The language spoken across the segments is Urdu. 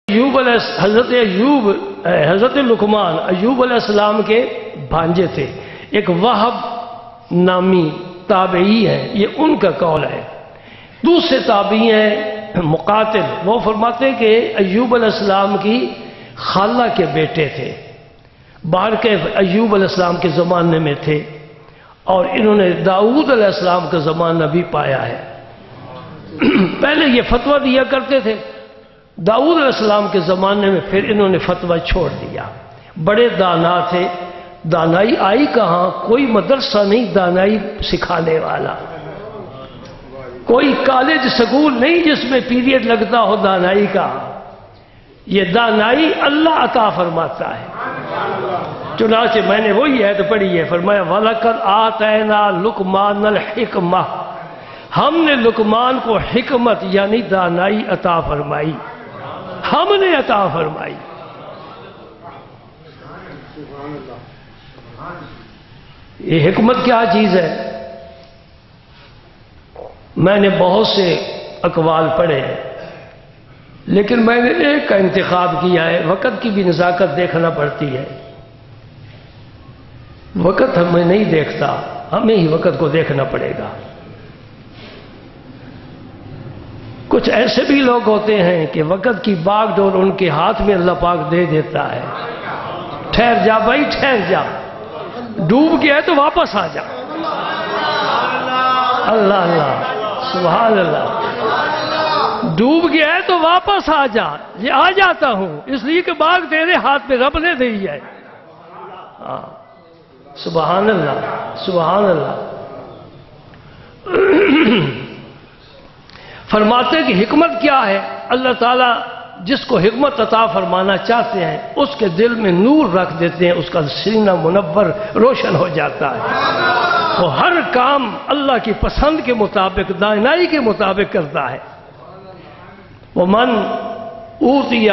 حضرت لقمان ایوب علیہ السلام کے بھانجے تھے، ایک وہب نامی تابعی ہے، یہ ان کا قول ہے۔ دوسرے تابعی ہیں مقاتل، وہ فرماتے کہ ایوب علیہ السلام کی خالہ کے بیٹے تھے، باہر کے ایوب علیہ السلام کے زمانے میں تھے، اور انہوں نے داؤد علیہ السلام کا زمانہ بھی پایا ہے۔ پہلے یہ فتویٰ دیا کرتے تھے داؤد علیہ السلام کے زمانے میں، پھر انہوں نے فتویٰ چھوڑ دیا۔ بڑے دانا تھے، دانائی آئی کہاں؟ کوئی مدرسہ نہیں دانائی سکھانے والا، کوئی کالج سکول نہیں جس میں پیریڈ لگتا ہو دانائی کا۔ یہ دانائی اللہ عطا فرماتا ہے۔ چنانچہ میں نے وہی عہد پڑھی ہے، فرمایا وَلَقَدْ آتَيْنَا لُقْمَانَ الْحِكْمَةَ، ہم نے لقمان کو حکمت یعنی دانائی عطا فرمائی، ہم نے عطا فرمائی۔ یہ حکمت کیا چیز ہے؟ میں نے بہت سے اقوال پڑھے ہیں، لیکن میں نے ایک کا انتخاب کیا ہے۔ وقت کی بھی نزاکت دیکھنا پڑتی ہے، وقت ہمیں نہیں دیکھتا، ہمیں ہی وقت کو دیکھنا پڑے گا۔ کچھ ایسے بھی لوگ ہوتے ہیں کہ وقت کی باغ ڈور ان کے ہاتھ میں اللہ پاک دے دیتا ہے، ٹھہر جا بھائی ٹھہر جا، ڈوب گیا ہے تو واپس آ جا۔ اللہ اللہ سبحان اللہ، ڈوب گیا ہے تو واپس آ جا، یہ آ جاتا ہوں اس لیے کہ باغ تیرے ہاتھ میں رب نے دی ہے۔ سبحان اللہ سبحان اللہ۔ فرماتے کہ حکمت کیا ہے؟ اللہ تعالیٰ جس کو حکمت عطا فرمانا چاہتے ہیں اس کے دل میں نور رکھ دیتے ہیں، اس کا سینہ منور روشن ہو جاتا ہے، وہ ہر کام اللہ کی پسند کے مطابق دانائی کے مطابق کرتا ہے۔ وَمَنْ أُوتِيَ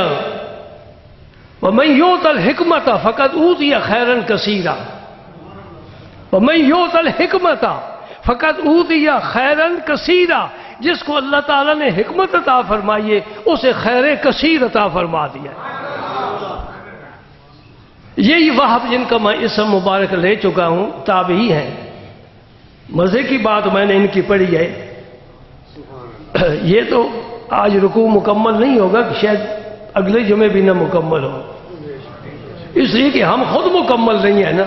وَمَنْ يُؤْتَ الْحِكْمَةَ فَقَدْ أُوتِيَ خَيْرًا كَثِيرًا وَمَنْ يُؤْتَ الْحِكْمَةَ فَقَدْ أُوتِيَ خَيْرًا كَثِيرًا، جس کو اللہ تعالیٰ نے حکمت عطا فرمائی ہے اسے خیر کثیر عطا فرما دیا۔ یہی وہب جن کا میں اسم مبارک لے چکا ہوں تابعی ہیں۔ مزے کی بات میں نے ان کی پڑھی ہے، یہ تو آج رکوع مکمل نہیں ہوگا، شاید اگلے جمعے بھی نہ مکمل ہو، اس لیے کہ ہم خود مکمل نہیں ہیں نا۔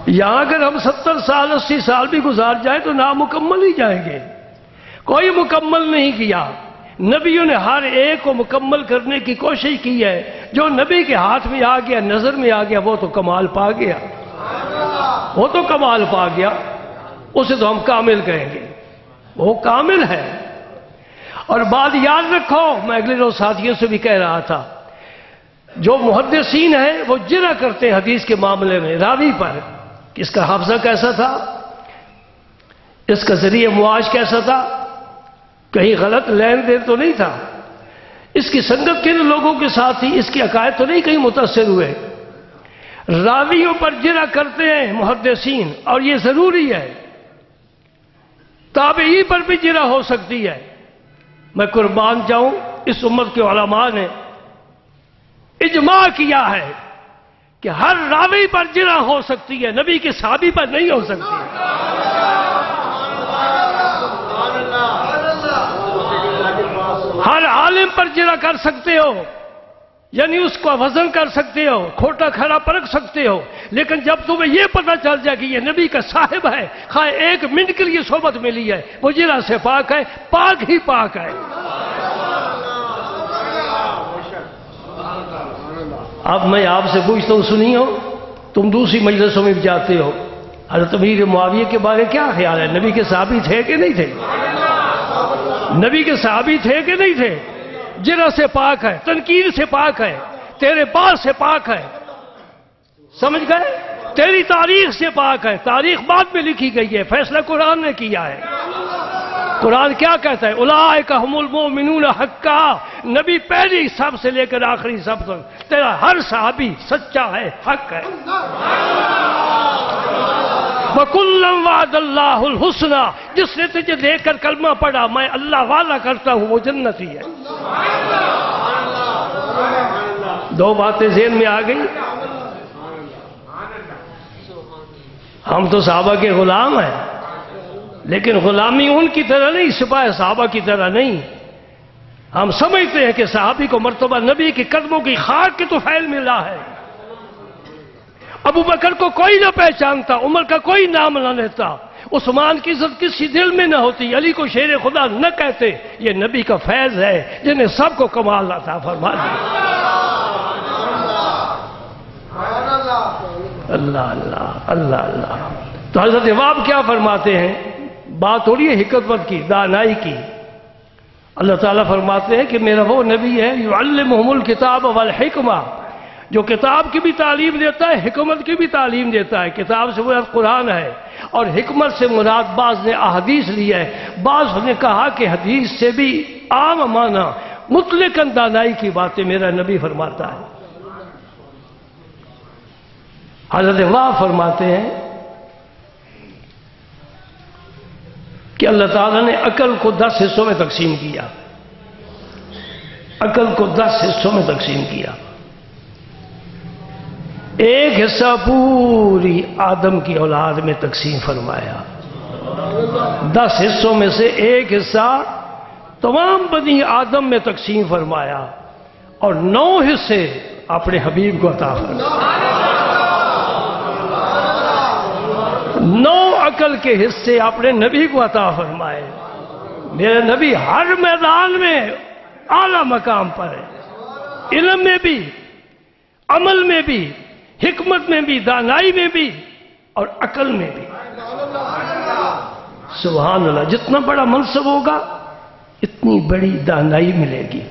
یہاں اگر ہم 70 سال 80 سال بھی گزار جائیں تو نامکمل ہی جائیں گے۔ کوئی مکمل نہیں کیا، نبیوں نے ہر ایک کو مکمل کرنے کی کوشش کی ہے۔ جو نبی کے ہاتھ میں آ گیا، نظر میں آ گیا، وہ تو کمال پا گیا، وہ تو کمال پا گیا، اسے تو ہم کامل کہیں گے، وہ کامل ہے۔ اور بات یاد رکھو، میں اگلے روز ساتھیوں سے بھی کہہ رہا تھا، جو محدثین ہیں وہ جرح کرتے ہیں حدیث کے معاملے میں راوی پر، اس کا حافظہ کیسا تھا، اس کا ذریعہ معاش کیسا تھا، کہیں غلط لین دین تو نہیں تھا، اس کی سنگت کن لوگوں کے ساتھ تھی، اس کی عقائد تو نہیں کہیں متاثر ہوئے۔ راویوں پر جرح کرتے ہیں محدثین، اور یہ ضروری ہے۔ تابعی پر بھی جرح ہو سکتی ہے۔ میں قربان جاؤں، اس امت کے علماء نے اجماع کیا ہے کہ ہر راوی پر جرح ہو سکتی ہے، نبی کے صحابی پر نہیں ہو سکتی۔ ہر عالم پر جرح کر سکتے ہو، یعنی اس کو وزن کر سکتے ہو، کھوٹا کھرا پرکھ سکتے ہو، لیکن جب تمہیں یہ پتہ چل جائے کہ یہ نبی کا صاحب ہے، خواہ ایک منٹ کے لیے صحبت ملی ہے، وہ جرح سے پاک ہے، پاک ہی پاک ہے۔ اب میں آپ سے پوچھتا ہوں، سنی ہو، تم دوسری مجلسوں میں بھی جاتے ہو، حضرت امیر معاویہ کے بارے میں کیا خیال ہے؟ نبی کے صحابی تھے کہ نہیں تھے؟ نبی کے صحابی تھے کہ نہیں تھے؟ جرح سے پاک ہے، تنقید سے پاک ہے، تیرے بال سے پاک ہے، سمجھ گئے؟ تیری تاریخ سے پاک ہے، تاریخ بعد میں لکھی گئی ہے، فیصلہ قرآن نے کیا ہے۔ قرآن کیا کہتا ہے؟ اولئک ھم المؤمنون حقا، نبی پہلی سب سے لے کر آخری سب تک، تیرا ہر صحابی سچا ہے، حق ہے۔ وَكُلًّا وَعَدَ اللَّهُ الْحُسْنَى، جس نے تجھے دیکھ کر کلمہ پڑھا میں اللہ وعدہ کرتا ہوں وہ جنتی ہے۔ دو باتیں ذہن میں آ گئی. ہم تو صحابہ کے غلام ہیں، لیکن غلامی ان کی طرح نہیں، سپاہ صحابہ کی طرح نہیں. ہم سمجھتے ہیں کہ صحابی کو مرتبہ نبی کے قدموں کی خاک کے تو فعل ملا ہے. ابو بکر کو کوئی نہ پہچانتا، عمر کا کوئی نام نہ لیتا، عثمان کی عزت کسی دل میں نہ ہوتی، علی کو شیر خدا نہ کہتے. یہ نبی کا فیض ہے جنہیں سب کو کمال عطا فرما دیا. اللہ اللہ اللہ اللہ. تو حضرت واب کیا فرماتے ہیں؟ بات ہو رہی ہے حکمت کی، دانائی کی. اللہ تعالیٰ فرماتے ہیں کہ میرا وہ نبی ہے یعلمہم الکتاب والحکمہ، جو کتاب کی بھی تعلیم دیتا ہے، حکمت کی بھی تعلیم دیتا ہے. کتاب سے مراد قرآن ہے، اور حکمت سے مراد بعض نے احادیث لی ہے، بعض نے کہا کہ حدیث سے بھی عام معنی مطلقاً دانائی کی باتیں میرا نبی فرماتا ہے. حضرت واب فرماتے ہیں کہ اللہ تعالیٰ نے عقل کو 10 حصوں میں تقسیم کیا. عقل کو 10 حصوں میں تقسیم کیا. ایک حصہ پوری آدم کی اولاد میں تقسیم فرمایا. 10 حصوں میں سے ایک حصہ تمام بنی آدم میں تقسیم فرمایا، اور 9 حصے اپنے حبیب کو عطا فرمایا. 9 عقل کے حصے اپنے نبی کو عطا فرمائے. میرے نبی ہر میدان میں اعلیٰ مقام پر ہے، علم میں بھی، عمل میں بھی، حکمت میں بھی، دانائی میں بھی، اور عقل میں بھی. سبحان اللہ. جتنا بڑا منصب ہوگا اتنی بڑی دانائی ملے گی.